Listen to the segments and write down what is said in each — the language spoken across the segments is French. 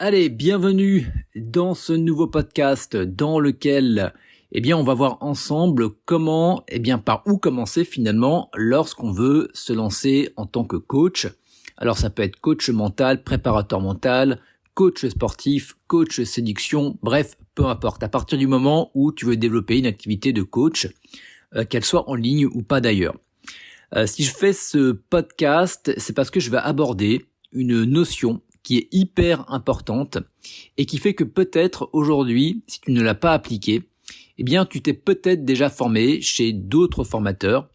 Allez, bienvenue dans ce nouveau podcast dans lequel on va voir ensemble comment, par où commencer finalement lorsqu'on veut se lancer en tant que coach. Alors ça peut être coach mental, préparateur mental, coach sportif, coach séduction, bref, peu importe. À partir du moment où tu veux développer une activité de coach, qu'elle soit en ligne ou pas d'ailleurs. Si je fais ce podcast, c'est parce que je vais aborder une notion qui est hyper importante et qui fait que peut-être aujourd'hui, si tu ne l'as pas appliqué, tu t'es peut-être déjà formé chez d'autres formateurs.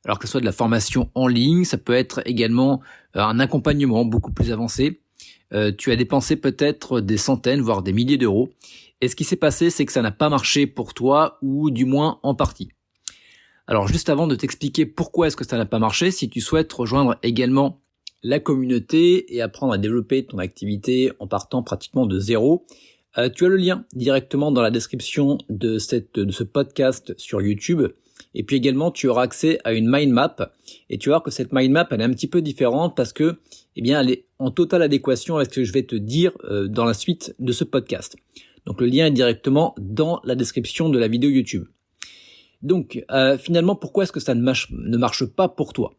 Alors que ce soit de la formation en ligne, ça peut être également un accompagnement beaucoup plus avancé. Tu as dépensé peut-être des centaines, voire des milliers d'euros. Et ce qui s'est passé, c'est que ça n'a pas marché pour toi, ou du moins en partie. Alors juste avant de t'expliquer pourquoi est-ce que ça n'a pas marché, si tu souhaites rejoindre également la communauté et apprendre à développer ton activité en partant pratiquement de zéro, tu as le lien directement dans la description de ce podcast sur YouTube. Et puis également, tu auras accès à une mind map. Et tu vas voir que cette mind map, elle est un petit peu différente parce que, elle est en totale adéquation avec ce que je vais te dire dans la suite de ce podcast. Donc le lien est directement dans la description de la vidéo YouTube. Donc finalement, pourquoi est-ce que ça ne marche pas pour toi ?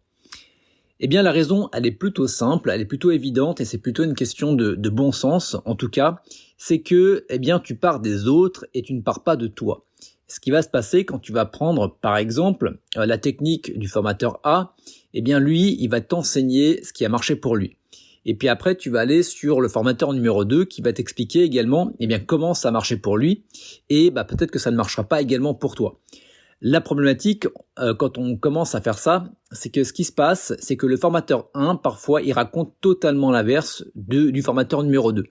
La raison, elle est plutôt simple, elle est plutôt évidente et c'est plutôt une question de bon sens, en tout cas, c'est que, tu pars des autres et tu ne pars pas de toi. Ce qui va se passer quand tu vas prendre, par exemple, la technique du formateur A, lui, il va t'enseigner ce qui a marché pour lui. Et puis après, tu vas aller sur le formateur numéro 2 qui va t'expliquer également, comment ça a marché pour lui et peut-être que ça ne marchera pas également pour toi. La problématique, quand on commence à faire ça, c'est que ce qui se passe, c'est que le formateur 1, parfois, il raconte totalement l'inverse du formateur numéro 2.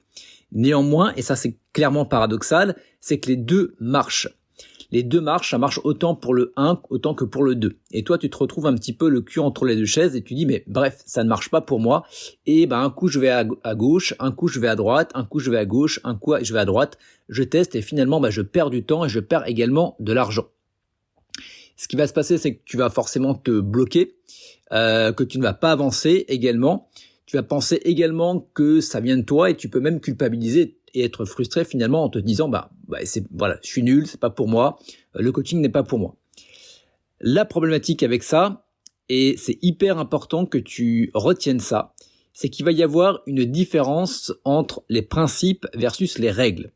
Néanmoins, et ça c'est clairement paradoxal, c'est que les deux marchent. Les deux marchent, ça marche autant pour le 1 autant que pour le 2. Et toi, tu te retrouves un petit peu le cul entre les deux chaises et tu dis, mais bref, ça ne marche pas pour moi. Et un coup, je vais à gauche, un coup, je vais à droite, un coup, je vais à gauche, un coup, je vais à droite. Je teste et finalement, je perds du temps et je perds également de l'argent. Ce qui va se passer, c'est que tu vas forcément te bloquer, que tu ne vas pas avancer également. Tu vas penser également que ça vient de toi et tu peux même culpabiliser et être frustré finalement en te disant je suis nul, c'est pas pour moi, le coaching n'est pas pour moi. La problématique avec ça, et c'est hyper important que tu retiennes ça, c'est qu'il va y avoir une différence entre les principes versus les règles.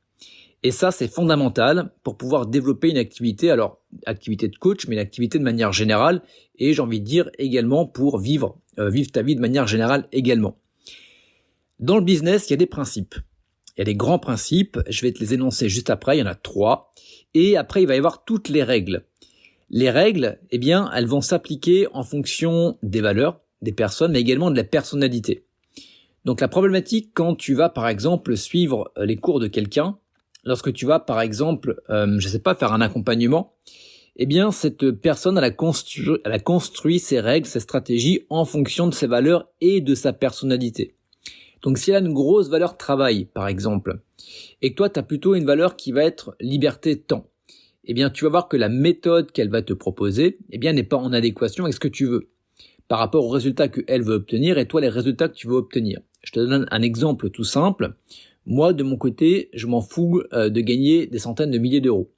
Et ça, c'est fondamental pour pouvoir développer une activité, alors activité de coach, mais une activité de manière générale, et j'ai envie de dire également pour vivre ta vie de manière générale également. Dans le business, il y a des principes. Il y a des grands principes, je vais te les énoncer juste après, il y en a 3, et après il va y avoir toutes les règles. Les règles, elles vont s'appliquer en fonction des valeurs, des personnes, mais également de la personnalité. Donc la problématique quand tu vas par exemple suivre les cours de quelqu'un, lorsque tu vas, par exemple, faire un accompagnement, cette personne, elle a construit ses règles, ses stratégies en fonction de ses valeurs et de sa personnalité. Donc, si elle a une grosse valeur travail, par exemple, et que toi, tu as plutôt une valeur qui va être liberté-temps, tu vas voir que la méthode qu'elle va te proposer, n'est pas en adéquation avec ce que tu veux, par rapport aux résultats qu'elle veut obtenir et toi, les résultats que tu veux obtenir. Je te donne un exemple tout simple. Moi, de mon côté, je m'en fous de gagner des centaines de milliers d'euros.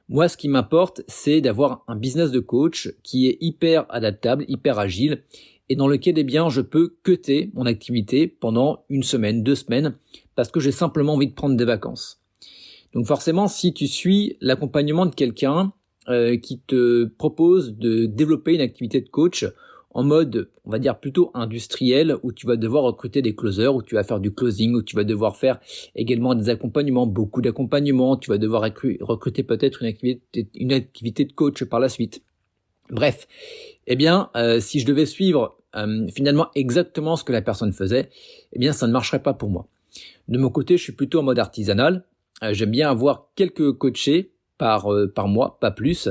Moi, ce qui m'importe, c'est d'avoir un business de coach qui est hyper adaptable, hyper agile, et dans lequel, je peux cutter mon activité pendant 1 semaine, 2 semaines, parce que j'ai simplement envie de prendre des vacances. Donc forcément, si tu suis l'accompagnement de quelqu'un qui te propose de développer une activité de coach en mode, on va dire plutôt industriel, où tu vas devoir recruter des closers, où tu vas faire du closing, où tu vas devoir faire également des accompagnements, beaucoup d'accompagnements, tu vas devoir recruter peut-être une activité de coach par la suite. Bref, si je devais suivre finalement exactement ce que la personne faisait, ça ne marcherait pas pour moi. De mon côté, je suis plutôt en mode artisanal. J'aime bien avoir quelques coachés par mois, pas plus.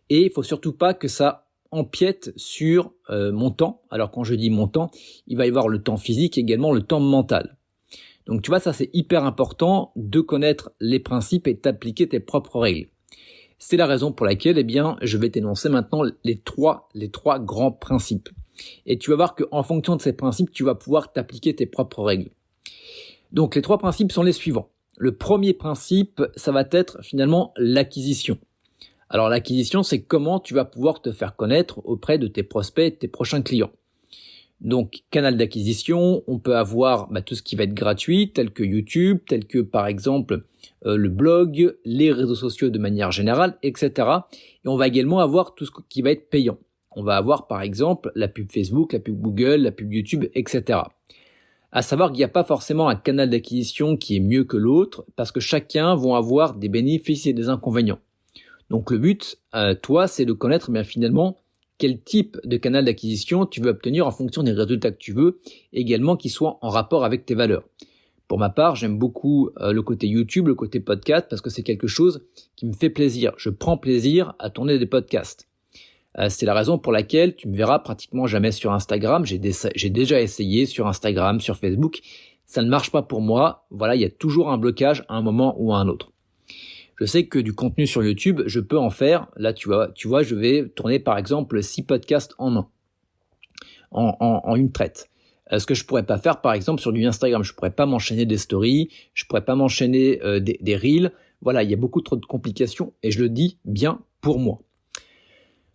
Et il faut surtout pas que ça empiète sur mon temps. Alors quand je dis mon temps, il va y avoir le temps physique et également le temps mental. Donc tu vois, ça c'est hyper important de connaître les principes et d'appliquer tes propres règles. C'est la raison pour laquelle je vais t'énoncer maintenant les trois grands principes. Et tu vas voir qu'en fonction de ces principes, tu vas pouvoir t'appliquer tes propres règles. Donc les 3 principes sont les suivants. Le premier principe, ça va être finalement l'acquisition. Alors l'acquisition, c'est comment tu vas pouvoir te faire connaître auprès de tes prospects et de tes prochains clients. Donc canal d'acquisition, on peut avoir tout ce qui va être gratuit, tel que YouTube, tel que par exemple le blog, les réseaux sociaux de manière générale, etc. Et on va également avoir tout ce qui va être payant. On va avoir par exemple la pub Facebook, la pub Google, la pub YouTube, etc. À savoir qu'il n'y a pas forcément un canal d'acquisition qui est mieux que l'autre, parce que chacun va avoir des bénéfices et des inconvénients. Donc le but, toi, c'est de connaître finalement quel type de canal d'acquisition tu veux obtenir en fonction des résultats que tu veux, et également qui soit en rapport avec tes valeurs. Pour ma part, j'aime beaucoup le côté YouTube, le côté podcast, parce que c'est quelque chose qui me fait plaisir. Je prends plaisir à tourner des podcasts. C'est la raison pour laquelle tu me verras pratiquement jamais sur Instagram. J'ai déjà essayé sur Instagram, sur Facebook. Ça ne marche pas pour moi. Voilà, il y a toujours un blocage à un moment ou à un autre. Je sais que du contenu sur YouTube, je peux en faire. Là, tu vois, je vais tourner par exemple 6 podcasts en une traite. Ce que je pourrais pas faire par exemple sur du Instagram. Je pourrais pas m'enchaîner des stories, je pourrais pas m'enchaîner des reels. Voilà, il y a beaucoup trop de complications et je le dis bien pour moi.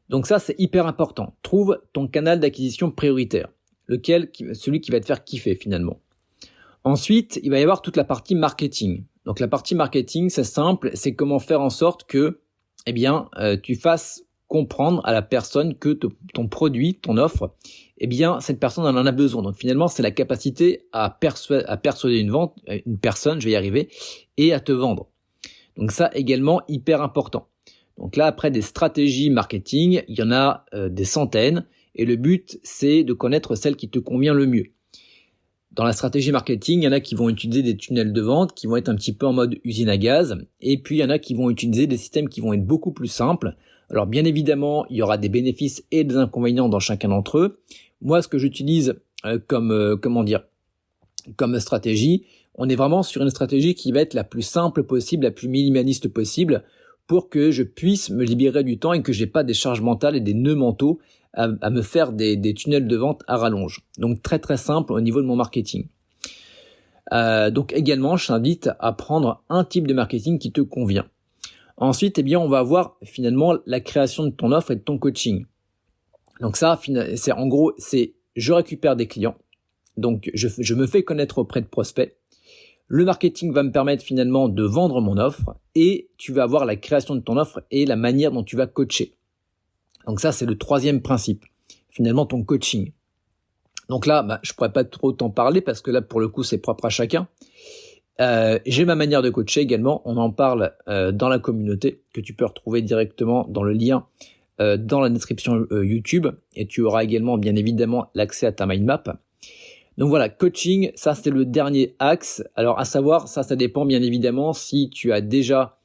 Donc ça, c'est hyper important. Trouve ton canal d'acquisition prioritaire, celui qui va te faire kiffer finalement. Ensuite, il va y avoir toute la partie marketing. Donc la partie marketing, c'est simple, c'est comment faire en sorte que tu fasses comprendre à la personne que ton produit, ton offre, cette personne en a besoin. Donc finalement, c'est la capacité à persuader une personne, je vais y arriver, et à te vendre. Donc ça également, hyper important. Donc là, après des stratégies marketing, il y en a des centaines, et le but, c'est de connaître celle qui te convient le mieux. Dans la stratégie marketing, il y en a qui vont utiliser des tunnels de vente qui vont être un petit peu en mode usine à gaz, et puis il y en a qui vont utiliser des systèmes qui vont être beaucoup plus simples. Alors bien évidemment, il y aura des bénéfices et des inconvénients dans chacun d'entre eux. Moi, ce que j'utilise comme stratégie, on est vraiment sur une stratégie qui va être la plus simple possible, la plus minimaliste possible, pour que je puisse me libérer du temps et que j'ai pas des charges mentales et des nœuds mentaux à me faire des tunnels de vente à rallonge. Donc très très simple au niveau de mon marketing. Donc également, je t'invite à prendre un type de marketing qui te convient. Ensuite, on va avoir finalement la création de ton offre et de ton coaching. Donc ça, c'est je récupère des clients. Donc je me fais connaître auprès de prospects. Le marketing va me permettre finalement de vendre mon offre et tu vas avoir la création de ton offre et la manière dont tu vas coacher. Donc ça, c'est le 3e principe, finalement ton coaching. Donc là, je pourrais pas trop t'en parler parce que là, pour le coup, c'est propre à chacun. J'ai ma manière de coacher également, on en parle dans la communauté que tu peux retrouver directement dans le lien dans la description YouTube et tu auras également bien évidemment l'accès à ta mind map. Donc voilà, coaching, ça c'est le dernier axe. Alors à savoir, ça dépend bien évidemment si tu as déjà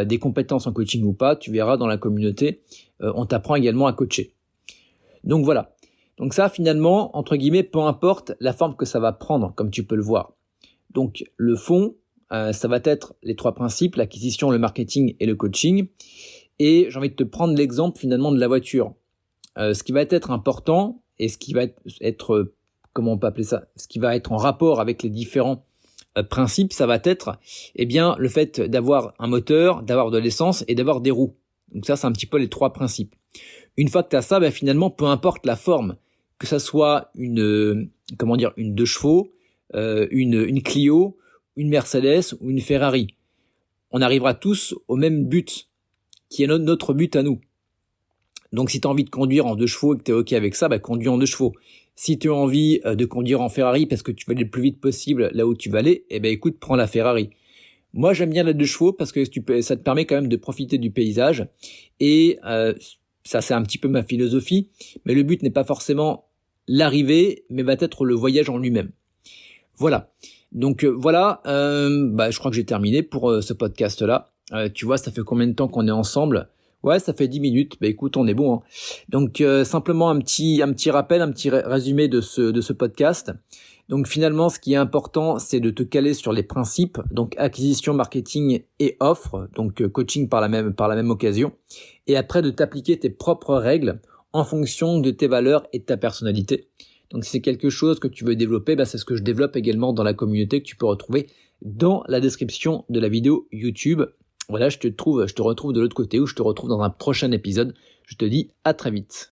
des compétences en coaching ou pas. Tu verras dans la communauté, on t'apprend également à coacher. Donc voilà. Donc ça finalement, entre guillemets, peu importe la forme que ça va prendre, comme tu peux le voir. Donc le fond, ça va être les 3 principes, l'acquisition, le marketing et le coaching. Et j'ai envie de te prendre l'exemple finalement de la voiture. Ce qui va être important et ce qui va être comment on peut appeler ça, ce qui va être en rapport avec les différents principes, ça va être le fait d'avoir un moteur, d'avoir de l'essence et d'avoir des roues. Donc ça, c'est un petit peu les 3 principes. Une fois que tu as ça, finalement, peu importe la forme, que ça soit une 2 chevaux, une Clio, une Mercedes ou une Ferrari, on arrivera tous au même but, qui est notre but à nous. Donc si tu as envie de conduire en 2 chevaux et que tu es OK avec ça, conduis en 2 chevaux. Si tu as envie de conduire en Ferrari parce que tu veux aller le plus vite possible là où tu vas aller, écoute, prends la Ferrari. Moi, j'aime bien la 2 chevaux parce que ça te permet quand même de profiter du paysage. Et ça, c'est un petit peu ma philosophie. Mais le but n'est pas forcément l'arrivée, mais va être le voyage en lui-même. Voilà. Donc voilà, je crois que j'ai terminé pour ce podcast-là. Tu vois, ça fait combien de temps qu'on est ensemble ? Ouais, ça fait 10 minutes. Écoute, on est bon. Hein. Donc simplement un petit rappel, un petit résumé de ce podcast. Donc finalement, ce qui est important, c'est de te caler sur les principes, donc acquisition, marketing et offre, donc coaching par la même occasion, et après de t'appliquer tes propres règles en fonction de tes valeurs et de ta personnalité. Donc si c'est quelque chose que tu veux développer, c'est ce que je développe également dans la communauté que tu peux retrouver dans la description de la vidéo YouTube. Voilà, je te retrouve de l'autre côté ou je te retrouve dans un prochain épisode. Je te dis à très vite.